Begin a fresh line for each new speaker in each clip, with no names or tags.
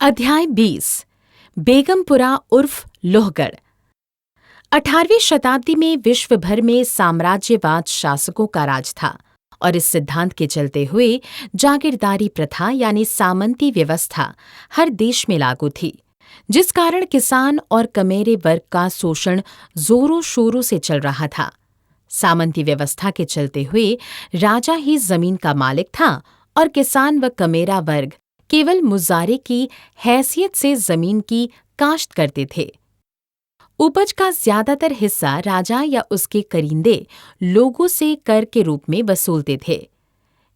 अध्याय 20 बेगमपुरा उर्फ लोहगढ़। 18वीं शताब्दी में विश्व भर में साम्राज्यवाद शासकों का राज था और इस सिद्धांत के चलते हुए जागीरदारी प्रथा यानी सामंती व्यवस्था हर देश में लागू थी, जिस कारण किसान और कमेरे वर्ग का शोषण जोरों शोरों से चल रहा था। सामंती व्यवस्था के चलते हुए राजा ही जमीन का मालिक था और किसान व कमेरा वर्ग केवल मुजारे की हैसियत से जमीन की काश्त करते थे। उपज का ज्यादातर हिस्सा राजा या उसके करींदे लोगों से कर के रूप में वसूलते थे।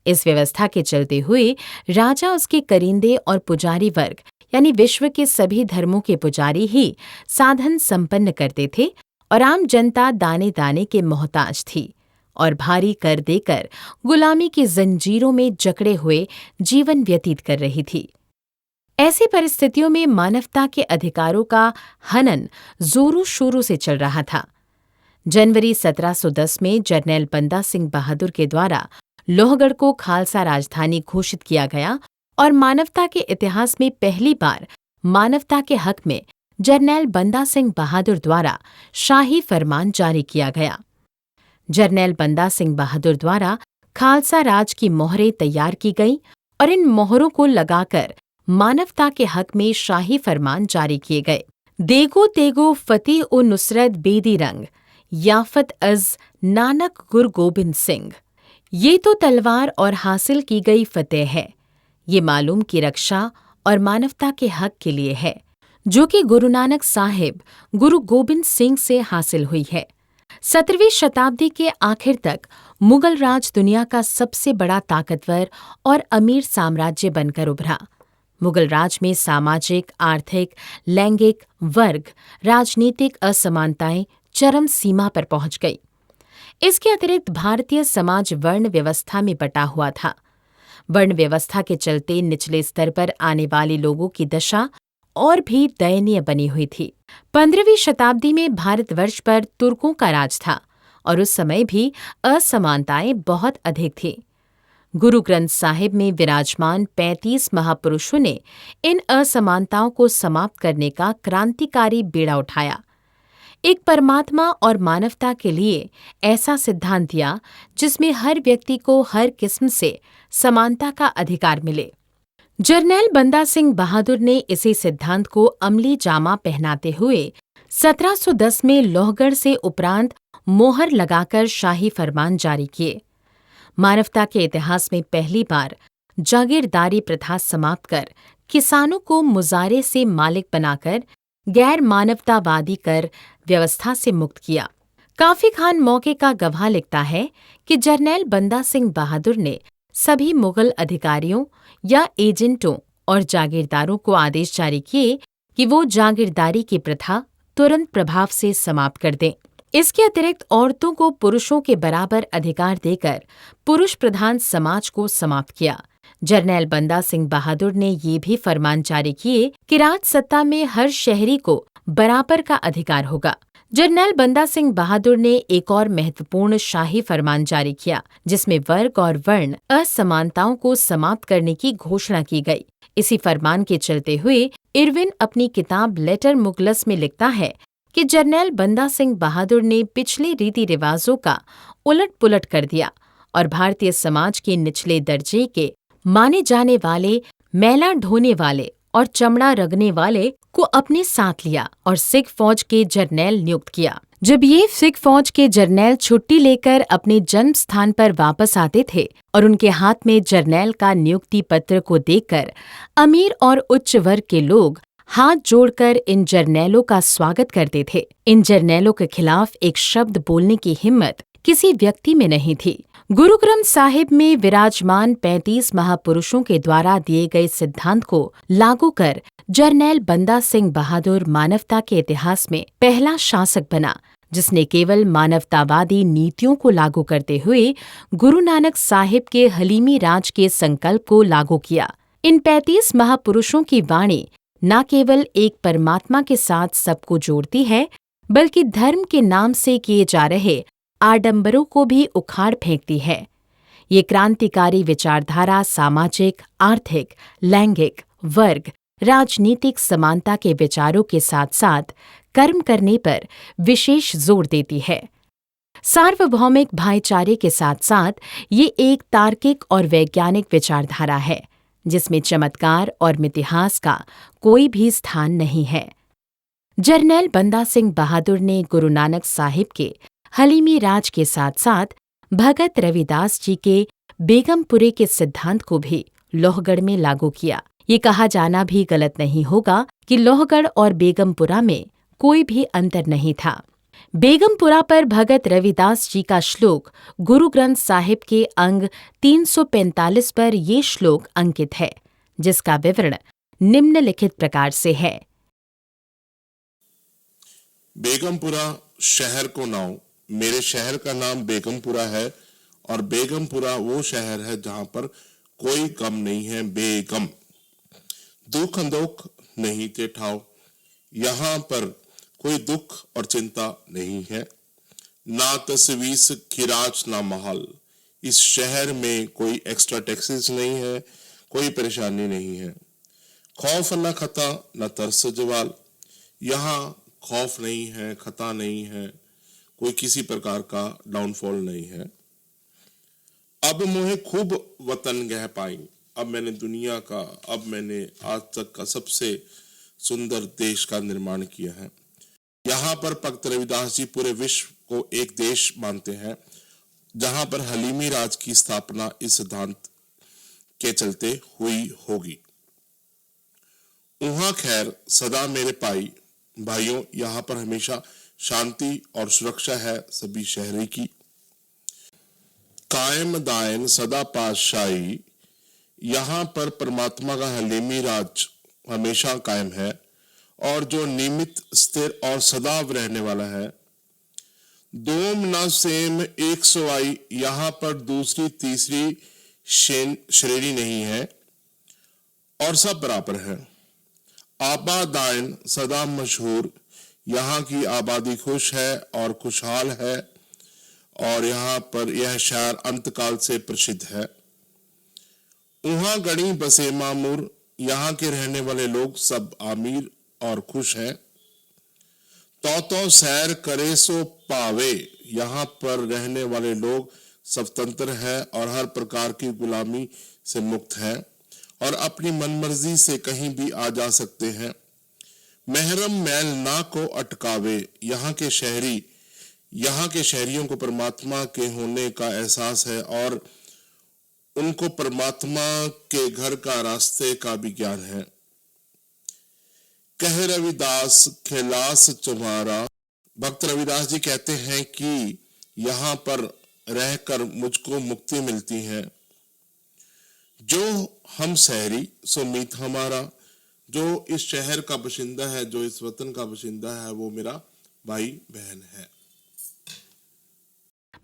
इस व्यवस्था के चलते हुए राजा, उसके करींदे और पुजारी वर्ग यानी विश्व के सभी धर्मों के पुजारी ही साधन संपन्न करते थे और आम जनता दाने दाने के मोहताज थी और भारी कर देकर गुलामी की जंजीरों में जकड़े हुए जीवन व्यतीत कर रही थी। ऐसी परिस्थितियों में मानवता के अधिकारों का हनन जोरों शोरों से चल रहा था। जनवरी 1710 में जरनैल बंदा सिंह बहादुर के द्वारा लोहगढ़ को खालसा राजधानी घोषित किया गया और मानवता के इतिहास में पहली बार मानवता के हक में जरनैल बंदा सिंह बहादुर द्वारा शाही फरमान जारी किया गया। जरनैल बंदा सिंह बहादुर द्वारा खालसा राज की मोहरें तैयार की गईं और इन मोहरों को लगाकर मानवता के हक में शाही फरमान जारी किए गए। देगो तेगो फतेह ओ नुसरत बेदी रंग याफत अज नानक गुरु गोबिंद सिंह। ये तो तलवार और हासिल की गई फतेह है, ये मालूम की रक्षा और मानवता के हक के लिए है, जो कि गुरु नानक साहिब गुरु गोबिंद सिंह से हासिल हुई है। 17वीं शताब्दी के आखिर तक मुगल राज दुनिया का सबसे बड़ा ताकतवर और अमीर साम्राज्य बनकर उभरा। मुगल राज में सामाजिक, आर्थिक, लैंगिक, वर्ग, राजनीतिक असमानताएं चरम सीमा पर पहुंच गई। इसके अतिरिक्त भारतीय समाज वर्ण व्यवस्था में बटा हुआ था। वर्ण व्यवस्था के चलते निचले स्तर पर आने वाले लोगों की दशा और भी दयनीय बनी हुई थी। 15वीं शताब्दी में भारतवर्ष पर तुर्कों का राज था और उस समय भी असमानताएं बहुत अधिक थीं। गुरु ग्रंथ साहिब में विराजमान 35 महापुरुषों ने इन असमानताओं को समाप्त करने का क्रांतिकारी बीड़ा उठाया। एक परमात्मा और मानवता के लिए ऐसा सिद्धांत दिया जिसमें हर व्यक्ति को हर किस्म से समानता का अधिकार मिले। जरनैल बंदा सिंह बहादुर ने इसी सिद्धांत को अमली जामा पहनाते हुए 1710 में लोहगढ़ से उपरांत मोहर लगाकर शाही फरमान जारी किए। मानवता के इतिहास में पहली बार जागीरदारी प्रथा समाप्त कर किसानों को मुजारे से मालिक बनाकर गैर मानवतावादी कर व्यवस्था से मुक्त किया। काफी खान मौके का गवाह लिखता है कि जरनैल बंदा सिंह बहादुर ने सभी मुगल अधिकारियों या एजेंटों और जागीरदारों को आदेश जारी किए कि वो जागीरदारी की प्रथा तुरंत प्रभाव से समाप्त कर दें। इसके अतिरिक्त औरतों को पुरुषों के बराबर अधिकार देकर पुरुष प्रधान समाज को समाप्त किया। जरनैल बंदा सिंह बहादुर ने ये भी फरमान जारी किए कि राज सत्ता में हर शहरी को बराबर का अधिकार होगा। जरनैल बंदा सिंह बहादुर ने एक और महत्वपूर्ण शाही फरमान जारी किया, जिसमें वर्ग और वर्ण असमानताओं को समाप्त करने की घोषणा की गई। इसी फरमान के चलते हुए इरविन अपनी किताब लेटर मुगलस में लिखता है कि जरनैल बंदा सिंह बहादुर ने पिछले रीति रिवाजों का उलट पुलट कर दिया और भारतीय समाज के निचले दर्जे के माने जाने वाले मैला ढोने वाले और चमड़ा रगने वाले को अपने साथ लिया और सिख फौज के जरनैल नियुक्त किया। जब ये सिख फौज के जरनैल छुट्टी लेकर अपने जन्म स्थान पर वापस आते थे और उनके हाथ में जरनैल का नियुक्ति पत्र को देखकर अमीर और उच्च वर्ग के लोग हाथ जोड़कर इन जरनैलों का स्वागत करते थे। इन जरनैलों के खिलाफ एक शब्द बोलने की हिम्मत किसी व्यक्ति में नहीं थी। गुरु ग्रंथ साहिब में विराजमान 35 महापुरुषों के द्वारा दिए गए सिद्धांत को लागू कर जरनैल बंदा सिंह बहादुर मानवता के इतिहास में पहला शासक बना, जिसने केवल मानवतावादी नीतियों को लागू करते हुए गुरु नानक साहिब के हलीमी राज के संकल्प को लागू किया। इन 35 महापुरुषों की वाणी न केवल एक परमात्मा के साथ सबको जोड़ती है, बल्कि धर्म के नाम से किए जा रहे आडंबरों को भी उखाड़ फेंकती है। ये क्रांतिकारी विचारधारा सामाजिक, आर्थिक, लैंगिक, वर्ग, राजनीतिक समानता के विचारों के साथ साथ कर्म करने पर विशेष जोर देती है। सार्वभौमिक भाईचारे के साथ साथ ये एक तार्किक और वैज्ञानिक विचारधारा है जिसमें चमत्कार और मिथिहास का कोई भी स्थान नहीं है। जरनैल बंदा सिंह बहादुर ने गुरु नानक साहिब के हलीमी राज के साथ साथ भगत रविदास जी के बेगमपुरे के सिद्धांत को भी लोहगढ़ में लागू किया। ये कहा जाना भी गलत नहीं होगा कि लोहगढ़ और बेगमपुरा में कोई भी अंतर नहीं था। बेगमपुरा पर भगत रविदास जी का श्लोक गुरु ग्रंथ साहिब के अंग 345 पर ये श्लोक अंकित है, जिसका विवरण निम्नलिखित प्रकार से है।
बेगमपुरा शहर को नाम, मेरे शहर का नाम बेगमपुरा है और बेगमपुरा वो शहर है जहां पर कोई गम नहीं है, बेगम। दुख अंदोख नहीं ते ठाव, यहाँ पर कोई दुख और चिंता नहीं है। ना तस्वीस खिराज ना महल, इस शहर में कोई एक्स्ट्रा टैक्सेस नहीं है, कोई परेशानी नहीं है। खौफ न खता न तरस जवाल, यहाँ खौफ नहीं है, खता नहीं है, कोई किसी प्रकार का डाउनफॉल नहीं है। अब मोहे खूब वतन गह पाई, अब मैंने दुनिया का, अब मैंने आज तक का सबसे सुंदर देश का निर्माण किया है। यहाँ पर भगत रविदास जी पूरे विश्व को एक देश मानते हैं जहां पर हलीमी राज की स्थापना इस सिद्धांत के चलते हुई होगी। उहाँ खैर सदा मेरे भाइयों, यहाँ पर हमेशा शांति और सुरक्षा है सभी शहरी की। कायम दायन सदा पातशाही, यहाँ पर परमात्मा का हलीमी राज हमेशा कायम है और जो नियमित, स्थिर और सदैव रहने वाला है। दोम न सेम एक सवाई, यहाँ पर दूसरी तीसरी श्रेणी नहीं है और सब बराबर है। आबादायन सदा मशहूर, यहाँ की आबादी खुश है और खुशहाल है और यहाँ पर यह शहर अंतकाल से प्रसिद्ध है। उहाँ गणी बसे मामूर, यहाँ के रहने वाले लोग सब आमिर और खुश हैं। तो सैर करे सो पावे, यहाँ पर रहने वाले लोग स्वतंत्र है और हर प्रकार की गुलामी से मुक्त है और अपनी मनमर्जी से कहीं भी आ जा सकते हैं। महरम मैल ना को अटकावे, यहाँ के शहरियों को परमात्मा के होने का एहसास है और उनको परमात्मा के घर का रास्ते का भी ज्ञान है। कह रविदास खिलास तुम्हारा, भक्त रविदास जी कहते हैं कि यहाँ पर रहकर मुझको मुक्ति मिलती है। जो हम शहरी सो मीत हमारा, जो इस शहर का बाशिंदा है, जो इस वतन का बाशिंदा है, वो मेरा भाई बहन है।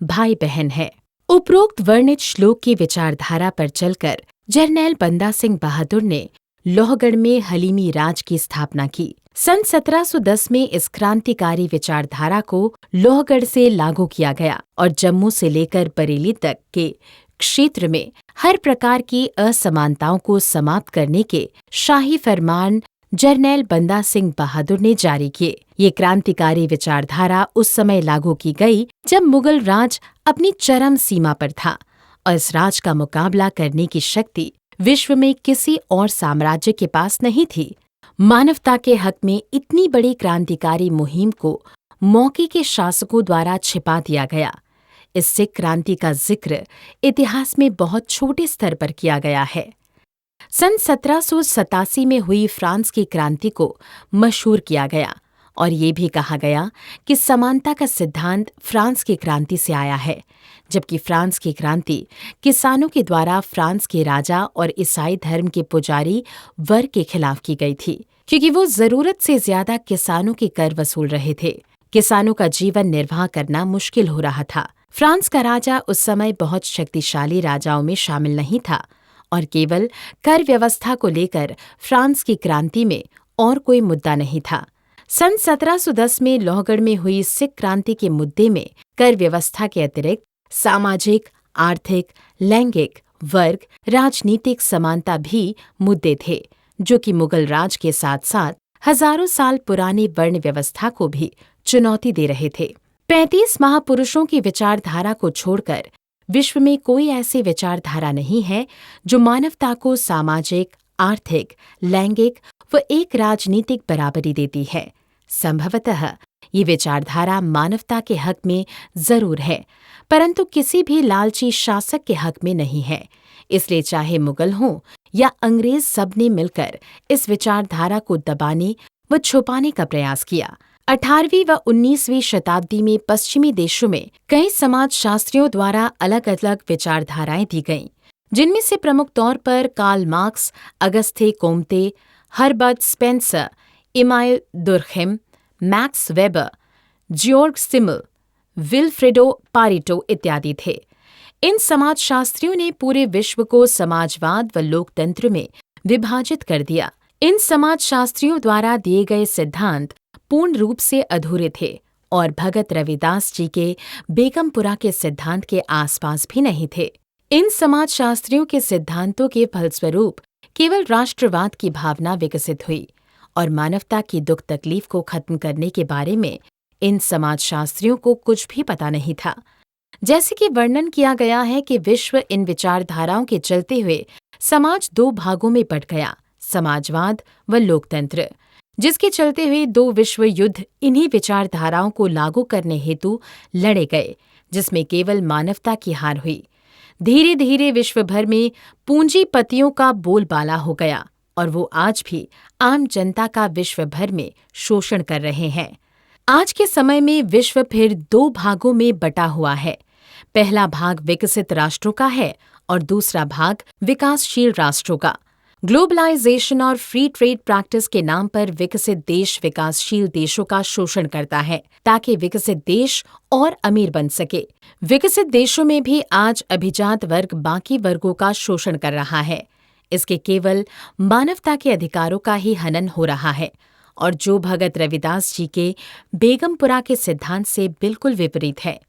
भाई बहन है। उपरोक्त वर्णित श्लोक की विचारधारा पर चलकर जरनैल बंदा सिंह बहादुर ने लोहगढ़ में हलीमी राज की स्थापना की। सन 1710 में इस क्रांतिकारी विचारधारा को लोहगढ़ से लागू किया गया और जम्मू से लेकर बरेली तक के क्षेत्र में हर प्रकार की असमानताओं को समाप्त करने के शाही फरमान जरनैल बंदा सिंह बहादुर ने जारी किए। ये क्रांतिकारी विचारधारा उस समय लागू की गई जब मुगल राज अपनी चरम सीमा पर था और इस राज का मुकाबला करने की शक्ति विश्व में किसी और साम्राज्य के पास नहीं थी। मानवता के हक में इतनी बड़ी क्रांतिकारी मुहिम को मौके के शासकों द्वारा छिपा दिया गया। इस सिख क्रांति का जिक्र इतिहास में बहुत छोटे स्तर पर किया गया है। सन 1787 में हुई फ्रांस की क्रांति को मशहूर किया गया और ये भी कहा गया कि समानता का सिद्धांत फ्रांस की क्रांति से आया है, जबकि फ्रांस की क्रांति किसानों के द्वारा फ्रांस के राजा और ईसाई धर्म के पुजारी वर्ग के खिलाफ की गई थी, क्योंकि वो जरूरत से ज्यादा किसानों के कर वसूल रहे थे। किसानों का जीवन निर्वाह करना मुश्किल हो रहा था। फ्रांस का राजा उस समय बहुत शक्तिशाली राजाओं में शामिल नहीं था और केवल कर व्यवस्था को लेकर फ्रांस की क्रांति में और कोई मुद्दा नहीं था। सन 1710 में लोहगढ़ में हुई सिख क्रांति के मुद्दे में कर व्यवस्था के अतिरिक्त सामाजिक, आर्थिक, लैंगिक, वर्ग, राजनीतिक समानता भी मुद्दे थे, जो कि मुगल राज के साथ साथ हजारों साल पुरानी वर्ण व्यवस्था को भी चुनौती दे रहे थे। 35 महापुरुषों की विचारधारा को छोड़कर विश्व में कोई ऐसी विचारधारा नहीं है जो मानवता को सामाजिक, आर्थिक, लैंगिक व एक राजनीतिक बराबरी देती है। संभवतः ये विचारधारा मानवता के हक में जरूर है, परंतु किसी भी लालची शासक के हक में नहीं है। इसलिए चाहे मुगल हों या अंग्रेज, सबने मिलकर इस विचारधारा को दबाने व छुपाने का प्रयास किया। 18वीं व 19वीं शताब्दी में पश्चिमी देशों में कई समाजशास्त्रियों द्वारा अलग अलग विचारधाराएं दी गईं, जिनमें से प्रमुख तौर पर Karl Marx, Auguste Comte, Herbert Spencer, Emmanuel Durkheim, Max Weber, Georg Simmel, Vilfredo पारेटो इत्यादि थे। इन समाजशास्त्रियों ने पूरे विश्व को समाजवाद व लोकतंत्र में विभाजित कर दिया। इन समाजशास्त्रियों द्वारा दिए गए सिद्धांत पूर्ण रूप से अधूरे थे और भगत रविदास जी के बेगमपुरा के सिद्धांत के आसपास भी नहीं थे। इन समाजशास्त्रियों के सिद्धांतों के फलस्वरूप केवल राष्ट्रवाद की भावना विकसित हुई और मानवता की दुख तकलीफ को खत्म करने के बारे में इन समाजशास्त्रियों को कुछ भी पता नहीं था। जैसे कि वर्णन किया गया है कि विश्व इन विचारधाराओं के चलते हुए समाज दो भागों में बंट गया, समाजवाद व लोकतंत्र, जिसके चलते हुए 2 विश्व युद्ध इन्हीं विचारधाराओं को लागू करने हेतु लड़े गए, जिसमें केवल मानवता की हार हुई। धीरे धीरे विश्व भर में पूंजीपतियों का बोलबाला हो गया और वो आज भी आम जनता का विश्व भर में शोषण कर रहे हैं। आज के समय में विश्व फिर 2 भागों में बटा हुआ है। पहला भाग विकसित राष्ट्रों का है और दूसरा भाग विकासशील राष्ट्रों का। ग्लोबलाइजेशन और फ्री ट्रेड प्रैक्टिस के नाम पर विकसित देश विकासशील देशों का शोषण करता है ताकि विकसित देश और अमीर बन सके। विकसित देशों में भी आज अभिजात वर्ग बाकी वर्गों का शोषण कर रहा है। इसके केवल मानवता के अधिकारों का ही हनन हो रहा है और जो भगत रविदास जी के बेगमपुरा के सिद्धांत से बिल्कुल विपरीत है।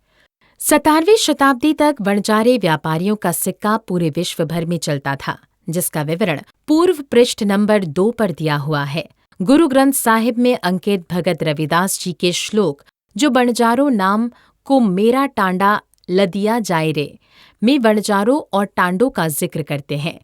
17वीं शताब्दी तक वणजारे व्यापारियों का सिक्का पूरे विश्व भर में चलता था, जिसका विवरण पूर्व पृष्ठ नंबर 2 पर दिया हुआ है। गुरु ग्रंथ साहिब में अंकित भगत रविदास जी के श्लोक, जो वणजारो नाम को मेरा टांडा लदिया जाए रे, में वणजारों और टांडों का जिक्र करते हैं।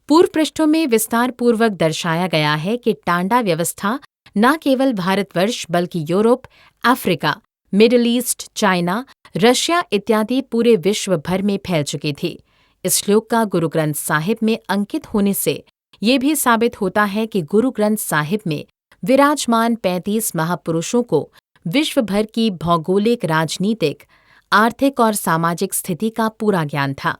पूर्व पृष्ठों में विस्तार पूर्वक दर्शाया गया है कि टांडा व्यवस्था न केवल भारतवर्ष बल्कि Europe, Africa, middle east, China, Russia इत्यादि पूरे विश्व भर में फैल चुकी थी। इस श्लोक का गुरु ग्रंथ साहिब में अंकित होने से ये भी साबित होता है कि गुरु ग्रंथ साहिब में विराजमान 35 महापुरुषों को विश्व भर की भौगोलिक, राजनीतिक, आर्थिक और सामाजिक स्थिति का पूरा ज्ञान था।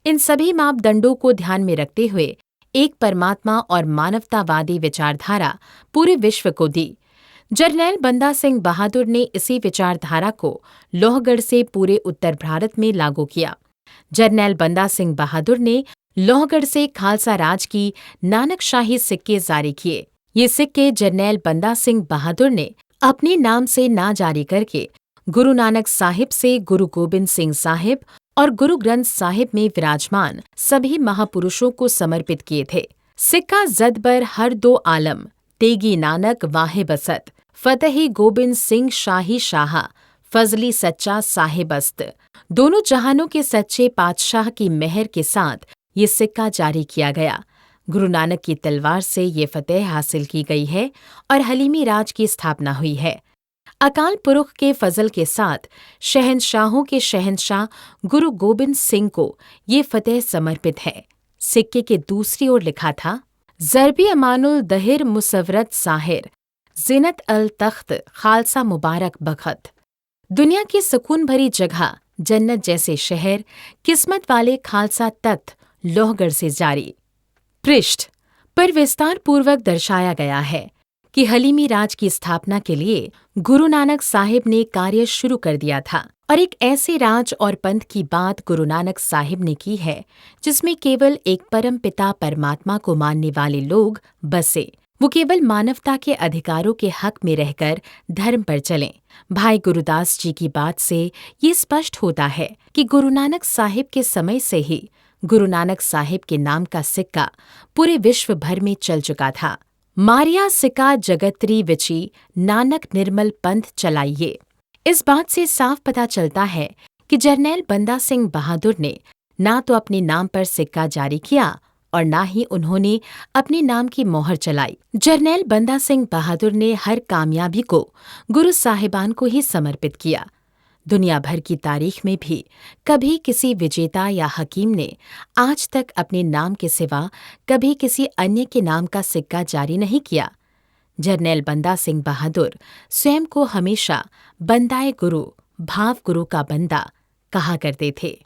इन सभी मापदंडों को ध्यान में रखते हुए एक परमात्मा और मानवतावादी विचारधारा पूरे विश्व को दी। जरनैल बंदा सिंह बहादुर ने इसी विचारधारा को लोहगढ़ से पूरे उत्तर भारत में लागू किया। जरनैल बंदा सिंह बहादुर ने लोहगढ़ से खालसा राज की नानकशाही सिक्के जारी किए। ये सिक्के जरनैल बंदा सिंह बहादुर ने अपने नाम से ना जारी करके गुरु नानक साहिब से गुरु गोबिंद सिंह साहिब और गुरु ग्रंथ साहिब में विराजमान सभी महापुरुषों को समर्पित किए थे। सिक्का जदबर हर 2 आलम, तेगी नानक वाहे बसत, फतेही गोबिंद सिंह शाही शाह, फजली सच्चा साहिबस्त, दोनों जहानों के सच्चे पातशाह की मेहर के साथ ये सिक्का जारी किया गया। गुरु नानक की तलवार से ये फतेह हासिल की गई है और हलीमी राज की स्थापना हुई है। अकाल पुरख के फजल के साथ शहंशाहों के शहंशाह गुरु गोबिंद सिंह को ये फतेह समर्पित है। सिक्के के दूसरी ओर लिखा था, ज़रबी अमानुल दहिर मुसवरत साहिर, जिनत अल तख्त खालसा मुबारक बखत। दुनिया की सुकून भरी जगह, जन्नत जैसे शहर, किस्मत वाले खालसा तख्त लोहगढ़ से जारी। पृष्ठ पर विस्तार पूर्वक दर्शाया गया है कि हलीमी राज की स्थापना के लिए गुरु नानक साहिब ने कार्य शुरू कर दिया था और एक ऐसे राज और पंथ की बात गुरु नानक साहिब ने की है जिसमें केवल एक परम पिता परमात्मा को मानने वाले लोग बसे। वो केवल मानवता के अधिकारों के हक में रहकर धर्म पर चलें। भाई गुरुदास जी की बात से ये स्पष्ट होता है कि गुरु नानक साहिब के समय से ही गुरु नानक साहिब के नाम का सिक्का पूरे विश्व भर में चल चुका था। मारिया सिक्का जगतरी विची नानक निर्मल पंथ चलाइए। इस बात से साफ पता चलता है कि जरनैल बंदा सिंह बहादुर ने ना तो अपने नाम पर सिक्का जारी किया और ना ही उन्होंने अपने नाम की मोहर चलाई। जरनैल बंदा सिंह बहादुर ने हर कामयाबी को गुरु साहिबान को ही समर्पित किया। दुनिया भर की तारीख में भी कभी किसी विजेता या हकीम ने आज तक अपने नाम के सिवा कभी किसी अन्य के नाम का सिक्का जारी नहीं किया। जरनैल बंदा सिंह बहादुर स्वयं को हमेशा बंदाए गुरु, भाव गुरु का बंदा कहा करते थे।